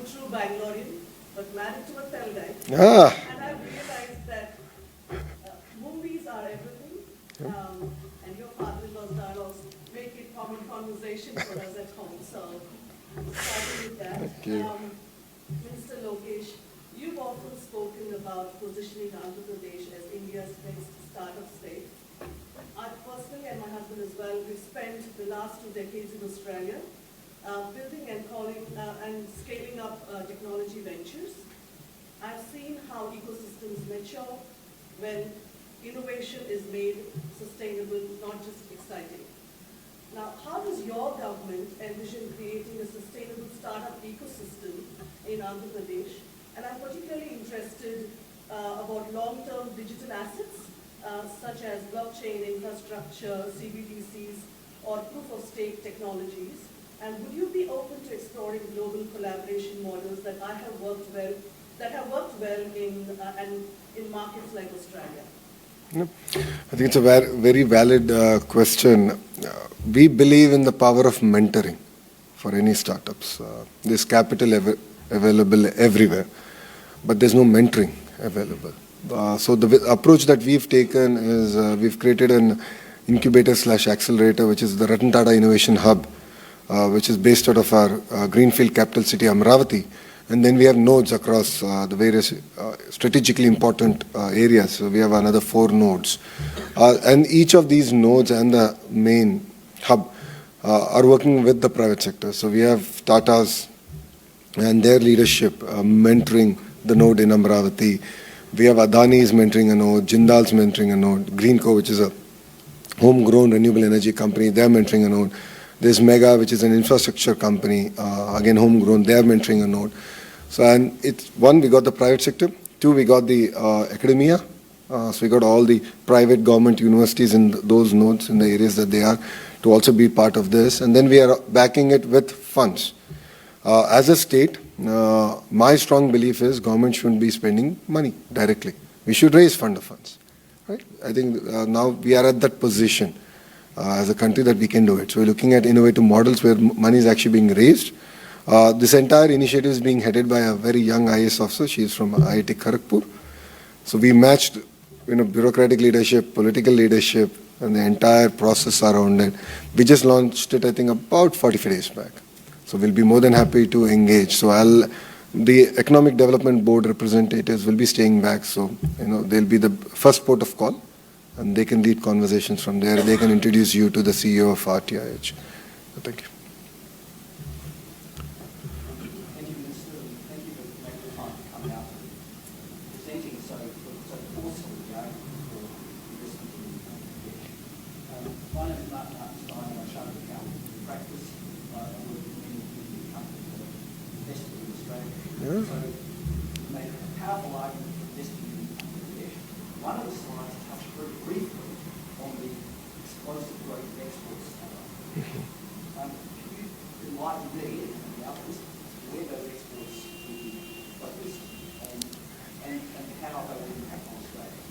a true Bangalorean, but married to a Telgai. Ah, And I've realized that movies are everything. And your father-in-law's dialogues make it common conversation for us at home. So, starting with that. Thank you. Minister Lokesh, you've often spoken about positioning Andhra Pradesh as India's next startup state. I personally and my husband as well, we've spent the last 2 decades in Australia building and scaling up technology ventures. I've seen how ecosystems mature when innovation is made sustainable, not just exciting. Now, how does your government envision creating a sustainable startup ecosystem in Andhra Pradesh? And I'm particularly interested about long-term digital assets, such as blockchain infrastructure, CBDCs, or proof-of-stake technologies. And would you be open to exploring global collaboration models that have worked well in markets like Australia? no. I think it's a very valid question. We believe in the power of mentoring for any startups. There's capital available everywhere, but there's no mentoring available. So the approach that we've taken is we've created an incubator/accelerator, which is the Ratan Tata Innovation Hub, which is based out of our greenfield capital city, Amravati. And then we have nodes across the various strategically important areas. So we have another 4 nodes. And each of these nodes and the main hub are working with the private sector. So we have Tata's and their leadership mentoring the node in Amravati. We have Adani's mentoring a node, Jindal's mentoring a node, Greenco, which is a homegrown renewable energy company, they're mentoring a node. There's Mega, which is an infrastructure company, again homegrown, they're mentoring a node. So, and it's one, we got the private sector. 2, we got the academia. So we got all the private government universities in those nodes in the areas that they are to also be part of this. And then we are backing it with funds. As a state, my strong belief is government shouldn't be spending money directly. We should raise fund of funds. Right? I think now we are at that position as a country that we can do it. So we're looking at innovative models where money is actually being raised. This entire initiative is being headed by a very young IAS officer. She is from IIT Kharagpur. So we matched, bureaucratic leadership, political leadership, and the entire process around it. We just launched it, I think, about 45 days back. So we'll be more than happy to engage. So the Economic Development Board representatives will be staying back. So, they'll be the first port of call, and they can lead conversations from there. They can introduce you to the CEO of RTIH. So thank you. Thank you, Minister, and thank you for making the time to come out and presenting so forcefully the argument for investment in Bangladesh. My name is Martin Hartenstein. I'm a chartered accountant in practice. I work with many companies that are invested in Australia. Yeah. So you make a powerful argument for investing in Bangladesh. One of the slides touched very briefly on the explosive growth of exports. Can you enlighten me and the others where those exports will be focused and how they will impact on Australia?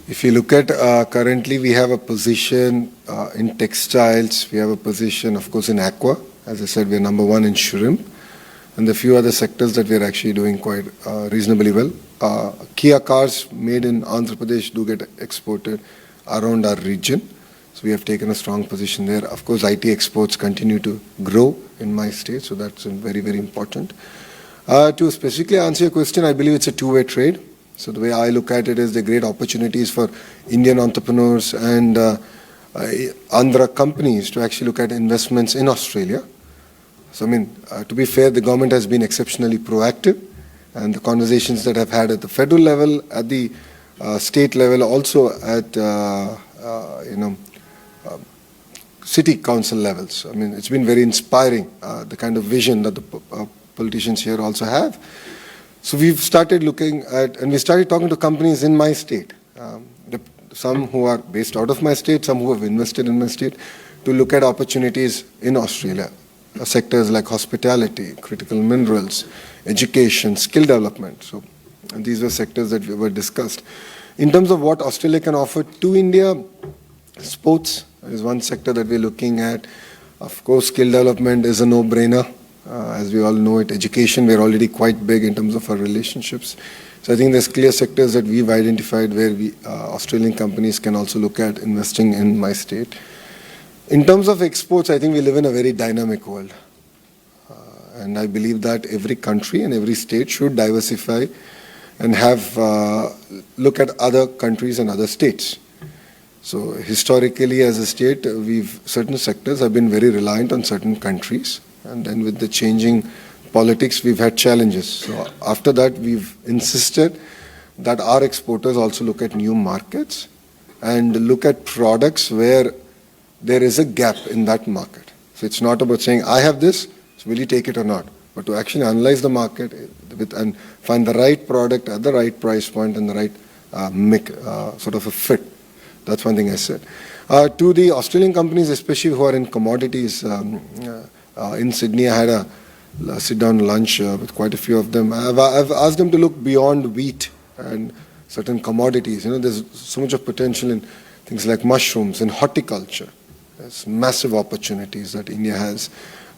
If you look at currently, we have a position in textiles. We have a position, of course, in aqua. As I said, we're number 1 in shrimp. And the few other sectors that we're actually doing quite reasonably well. Kia cars made in Andhra Pradesh do get exported around our region. So we have taken a strong position there. Of course, IT exports continue to grow in my state. So that's very, very important. To specifically answer your question, I believe it's a two-way trade. So the way I look at it is the great opportunities for Indian entrepreneurs and Andhra companies to actually look at investments in Australia. So, to be fair, the government has been exceptionally proactive, and the conversations that I've had at the federal level, at the state level, also at, city council levels. It's been very inspiring, the kind of vision that the politicians here also have. So we've started looking at, and we started talking to companies in my state, some who are based out of my state, some who have invested in my state, to look at opportunities in Australia. Sectors like hospitality, critical minerals, education, skill development. So and these were sectors that were discussed. In terms of what Australia can offer to India, sports is one sector that we're looking at. Of course, skill development is a no-brainer. As we all know it, education, we're already quite big in terms of our relationships. So I think there's clear sectors that we've identified where Australian companies can also look at investing in my state. In terms of exports, I think we live in a very dynamic world. And I believe that every country and every state should diversify and have look at other countries and other states. So historically, as a state, certain sectors have been very reliant on certain countries. And then with the changing politics, we've had challenges. So after that, we've insisted that our exporters also look at new markets and look at products where there is a gap in that market. So it's not about saying, I have this, so will you take it or not? But to actually analyze the market and find the right product at the right price point and the right sort of a fit. That's one thing I said. To the Australian companies, especially who are in commodities, in Sydney, I had a sit-down lunch with quite a few of them. I've asked them to look beyond wheat and certain commodities. You know, there's so much of potential in things like mushrooms and horticulture. There's massive opportunities that India has,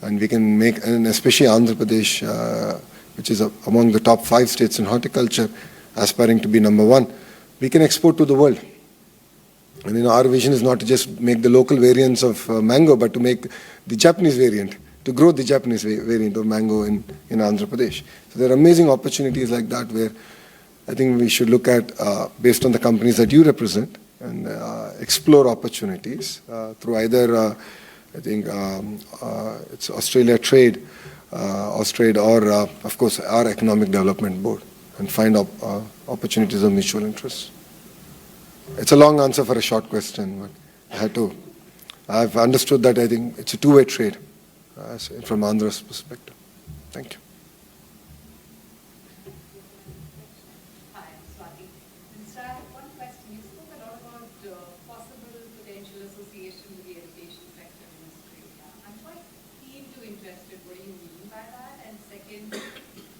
and we can make, and especially Andhra Pradesh, which is among the top 5 states in horticulture, aspiring to be number 1. We can export to the world. And you know, our vision is not to just make the local variants of mango, but to make the Japanese variant, to grow the Japanese variant of mango in Andhra Pradesh. So there are amazing opportunities like that where I think we should look at, based on the companies that you represent, and explore opportunities through either, I think, it's Australia Trade, Austrade, or of course our Economic Development Board, and find opportunities of mutual interest. It's a long answer for a short question, but I had to. I've understood that I think it's a two-way trade from Andhra's perspective. Thank you. Hi, I'm Swati. Mr. I have one question. You spoke a lot about possible potential association with the education sector in Australia. I'm quite keen to interested what do you mean by that? And second,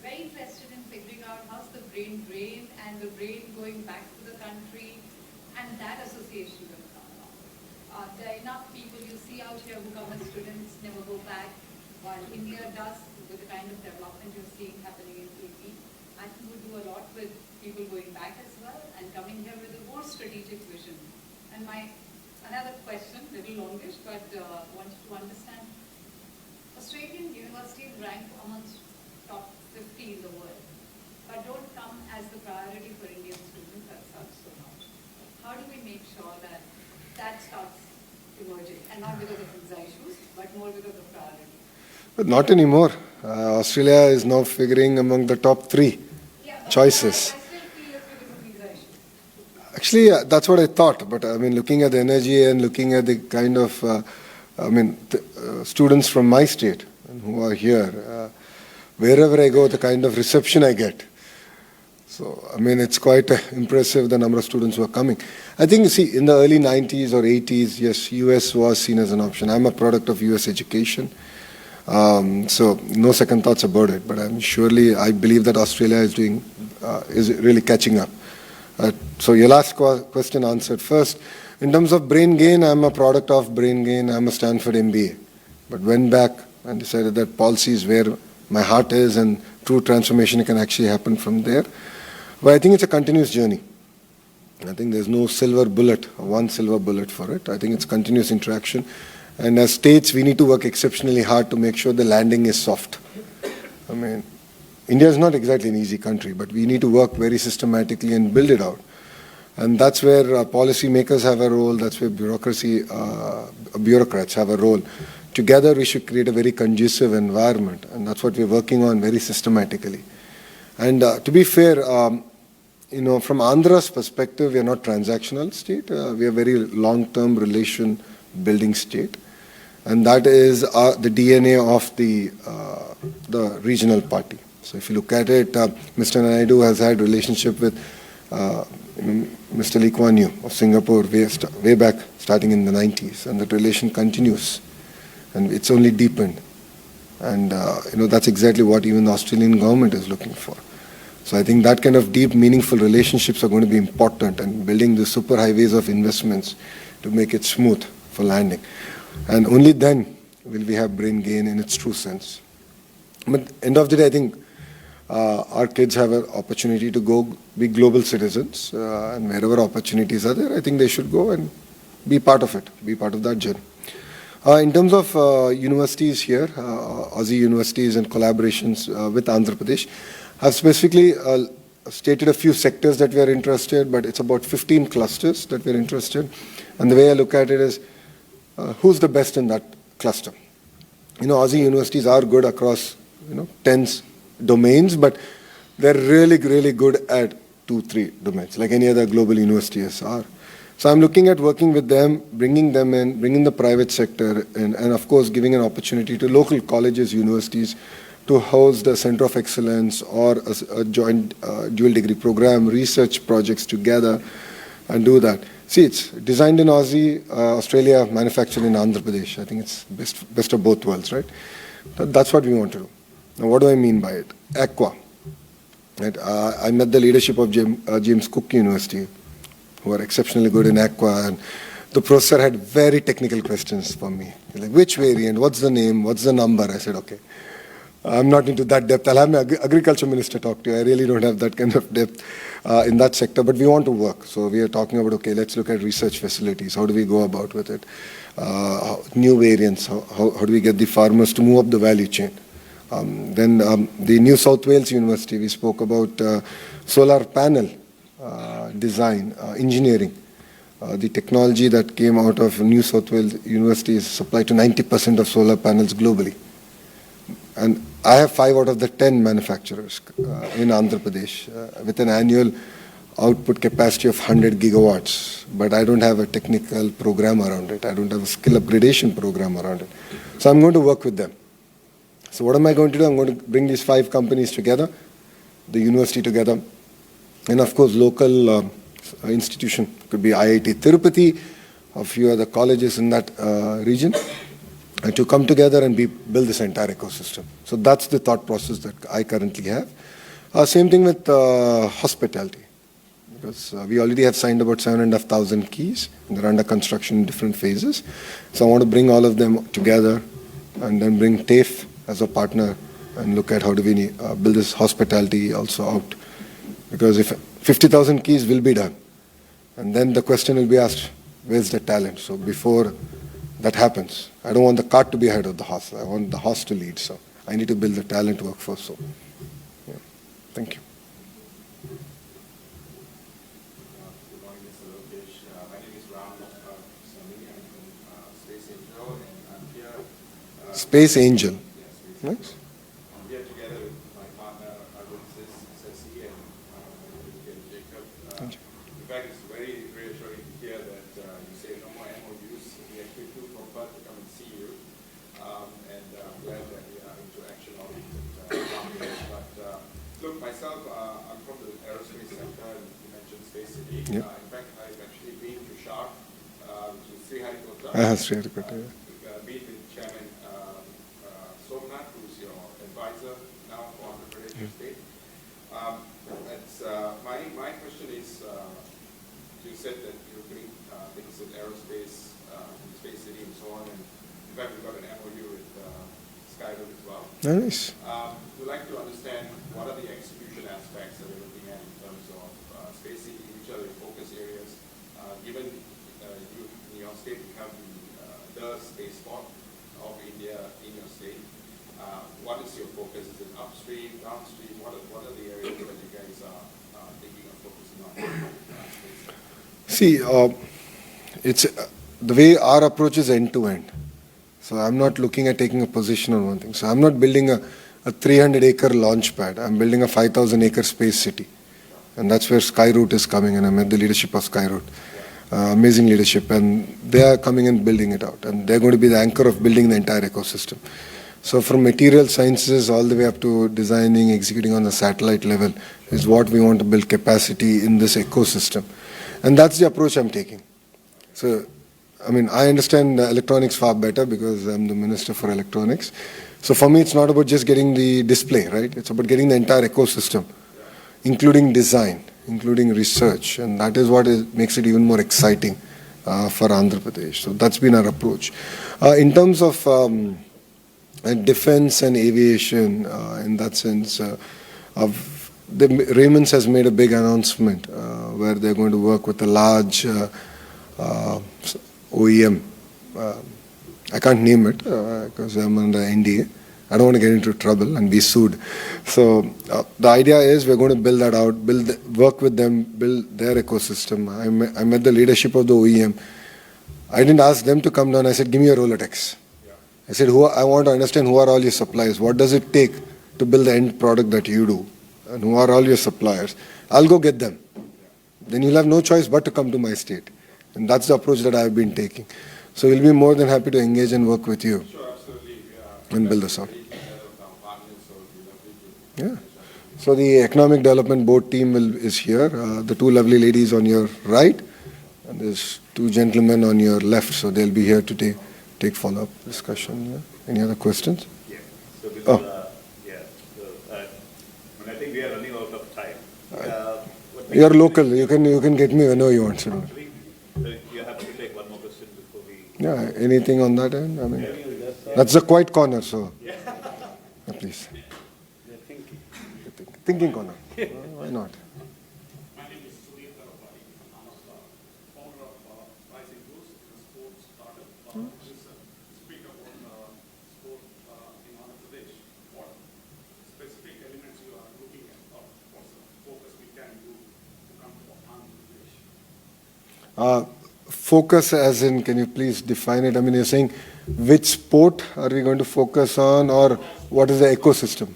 very interested in figuring out how's the brain drain and the brain going back to the country and that association going to come along. There are enough people you see out here who come as students, never go back, while India does with the kind of development you're seeing happening in AP. I think we do a lot with people going back as well and coming here with a more strategic vision. And my another question, little longish, but wanted to understand, Australian universities rank amongst top 50 in the world, but don't come as the priority for Indian students as such so much. How do we make sure that that starts emerging, and not because of visa issues, but more because of priority? But not anymore. Australia is now figuring among the top 3 choices. I still feel it's because of visa issues. Actually, that's what I thought. But I mean, looking at the energy and looking at the kind of, students from my state who are here, wherever I go, the kind of reception I get. So, I mean, it's quite impressive the number of students who are coming. I think, see, in the early 90s or 80s, yes, US was seen as an option. I'm a product of US education. So, no second thoughts about it. But I believe that Australia is really catching up. So, your last question answered first. In terms of brain gain, I'm a product of brain gain. I'm a Stanford MBA. But went back and decided that policy is where my heart is, and true transformation can actually happen from there. But I think it's a continuous journey. I think there's no silver bullet, or one silver bullet for it. I think it's continuous interaction. And as states, we need to work exceptionally hard to make sure the landing is soft. I mean, India is not exactly an easy country, but we need to work very systematically and build it out. And that's where policy makers have a role. That's where bureaucrats have a role. Together, we should create a very conducive environment. And that's what we're working on very systematically. And to be fair, from Andhra's perspective, we are not transactional state. We are very long-term relation building state. And that is the DNA of the regional party. So if you look at it, Mr. Naidu has had relationship with Mr. Lee Kuan Yew of Singapore way back, starting in the 90s. And that relation continues. And it's only deepened. And that's exactly what even the Australian government is looking for. So I think that kind of deep, meaningful relationships are going to be important, and building the super highways of investments to make it smooth for landing. And only then will we have brain gain in its true sense. But end of the day, I think our kids have an opportunity to go be global citizens, and wherever opportunities are there, I think they should go and be part of it, be part of that journey. In terms of universities here, Aussie universities and collaborations with Andhra Pradesh, I've specifically stated a few sectors that we are interested, but it's about 15 clusters that we're interested. And the way I look at it is, who's the best in that cluster? Aussie universities are good across, 10 domains, but they're really, really good at 2-3 domains, like any other global universities are. So I'm looking at working with them, bringing them in, bringing the private sector in, and of course giving an opportunity to local colleges, universities to host a center of excellence or a joint dual degree program, research projects together and do that. See, it's designed in Aussie, Australia, manufactured in Andhra Pradesh. I think it's best of both worlds, right? That's what we want to do. Now, what do I mean by it? Aqua. Right? I met the leadership of James Cook University, who are exceptionally good in Aqua, and the professor had very technical questions for me. Like, which variant, what's the name, what's the number? I said, okay, I'm not into that depth. I'll have my agriculture minister talk to you. I really don't have that kind of depth in that sector, but we want to work. So we are talking about, okay, let's look at research facilities. How do we go about with it? New variants, how do we get the farmers to move up the value chain? Then the New South Wales University, we spoke about solar panel design, engineering. The technology that came out of New South Wales University is supplied to 90% of solar panels globally. And I have 5 out of the 10 manufacturers in Andhra Pradesh with an annual output capacity of 100 gigawatts. But I don't have a technical program around it. I don't have a skill upgradation program around it. So I'm going to work with them. So what am I going to do? I'm going to bring these 5 companies together, the university together, and of course local institution. Could be IIT Tirupati, a few other colleges in that region, to come together and build this entire ecosystem. So that's the thought process that I currently have. Same thing with hospitality, because we already have signed about 7,500 keys, and they're under construction in different phases. So I want to bring all of them together and then bring TAFE as a partner and look at how do we build this hospitality also out. Because if 50,000 keys will be done, and then the question will be asked, where's the talent? So before that happens, I don't want the cart to be ahead of the horse. I want the horse to lead. So I need to build the talent workforce. So, yeah. Thank you. Good morning, Mr. Lokesh. My name is Ram Samini. I'm from Space Angel, and I'm here. Space Angel. Yes, Nice. I'm here together with my partner, Arun Sessi, and Jacob. In fact, it's very reassuring to hear that you say no more MOUs. We actually flew from Perth to come and see you, and I'm glad that we are into action-oriented companies. But look, myself, I'm from the aerospace sector, and you mentioned Space City. Yep. In fact, I've actually been to SHARC, which is Sriharikota. Sriharikota, yeah. Been with Chairman Somnath, who's your advisor now for Andhra Pradesh State. My question is, you said that you're doing things in aerospace, in Space City and so on, and in fact we've got an MOU with Skyroot as well. Nice. We'd like to understand what are the execution aspects that we're looking at in terms of Space City, which are the focus areas, given you in your state you have the spaceport of India in your state. What is your focus? Is it upstream, downstream? What are the areas that you guys are thinking of focusing on? See, it's the way our approach is end-to-end. So I'm not looking at taking a position on one thing. So I'm not building a 300-acre launch pad. I'm building a 5,000-acre space city. And that's where Skyroot is coming in. I met the leadership of Skyroot. Amazing leadership. And they are coming and building it out. And they're going to be the anchor of building the entire ecosystem. So from material sciences all the way up to designing, executing on the satellite level is what we want to build capacity in this ecosystem. And that's the approach I'm taking. So, I mean, I understand electronics far better because I'm the Minister for Electronics. So for me, it's not about just getting the display, right? It's about getting the entire ecosystem, including design, including research. And that is what makes it even more exciting for Andhra Pradesh. So that's been our approach. In terms of defense and aviation, in that sense, Raymond's has made a big announcement where they're going to work with a large OEM. I can't name it because I'm under NDA. I don't want to get into trouble and be sued. So the idea is we're going to build that out, work with them, build their ecosystem. I met the leadership of the OEM. I didn't ask them to come down. I said, give me a Rolodex. I said, I want to understand who are all your suppliers. What does it take to build the end product that you do? And who are all your suppliers? I'll go get them. Then you'll have no choice but to come to my state. And that's the approach that I've been taking. So we'll be more than happy to engage and work with you. Sure, absolutely. And build this out. Yeah. So the Economic Development Board team is here. The two lovely ladies on your right, and there's two gentlemen on your left. So they'll be here to take follow-up discussion. Yeah. Any other questions? Yeah. So this Oh. yeah. So, I think we are running out of time. What we You're can do local. You can get me whenever you want. So. Actually, you have to take one more question before we. Yeah. Anything on that end? I mean, that's a quiet corner. So. Yeah, please. Thinking corner. Why not? My name is Surya Karapati. I'm a founder of Rising Boost, a sports startup. Speak about sport in Andhra Pradesh. What specific elements you are looking at, or what's the focus we can do to come to Andhra Pradesh? Focus as in, can you please define it? I mean, you're saying which sport are we going to focus on, or what is the ecosystem?